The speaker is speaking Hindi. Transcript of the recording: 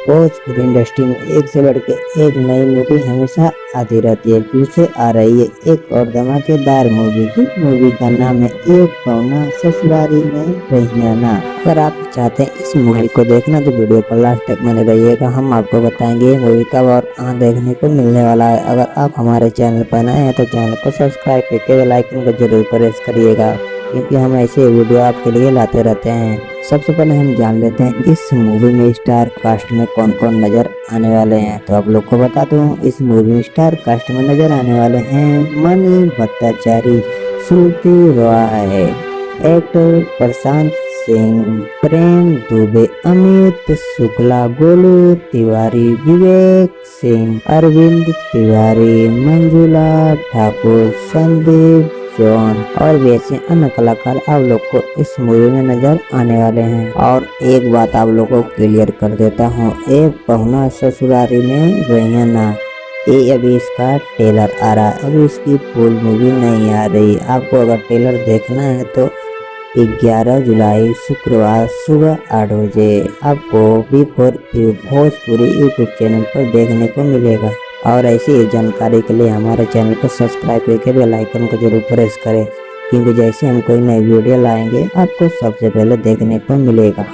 भोजपुरी इंडस्ट्री में एक से बढ़ के एक नई मूवी हमेशा आती रहती है। पीछे आ रही है एक और धमाकेदार मूवी की मूवी का नाम है एक पौना ससुरारी में रहियाना। अगर आप चाहते हैं इस मूवी को देखना तो वीडियो को लास्ट तक बने रहिएगा। हम आपको बताएंगे ये मूवी कब और कहाँ देखने को मिलने वाला है। अगर आप हमारे चैनल पर नए हैं तो चैनल को सब्सक्राइब करके बेल आइकन को जरूर प्रेस करिएगा, क्योंकि हम ऐसे वीडियो आपके लिए लाते रहते हैं। सबसे पहले हम जान लेते हैं इस मूवी में स्टार कास्ट में कौन कौन नजर आने वाले हैं। तो आप लोग को बता दूं, इस मूवी में स्टार कास्ट में नजर आने वाले हैं मनी भट्टाचार्य, श्रुति रॉय, एक्टर प्रशांत सिंह, प्रेम दुबे, अमित शुक्ला, गोलू तिवारी, विवेक सिंह, अरविंद तिवारी, मंजुला ठाकुर, संदीप जॉन और भी ऐसे अन्य कलाकार आप लोग को इस मूवी में नजर आने वाले हैं। और एक बात आप लोगों को क्लियर कर देता हूँ, एक पहुना ससुरारी में रहियाना, ये अभी इसका ट्रेलर आ रहा है, अभी इसकी फुल मूवी नहीं आ रही। आपको अगर ट्रेलर देखना है तो 11 जुलाई शुक्रवार सुबह 8 बजे आपको B4 भोजपुरी यूट्यूब चैनल पर देखने को मिलेगा। और ऐसी ही जानकारी के लिए हमारे चैनल को सब्सक्राइब करके बेल आइकन को जरूर प्रेस करें, क्योंकि जैसे हम कोई नई वीडियो लाएंगे आपको सबसे पहले देखने को मिलेगा।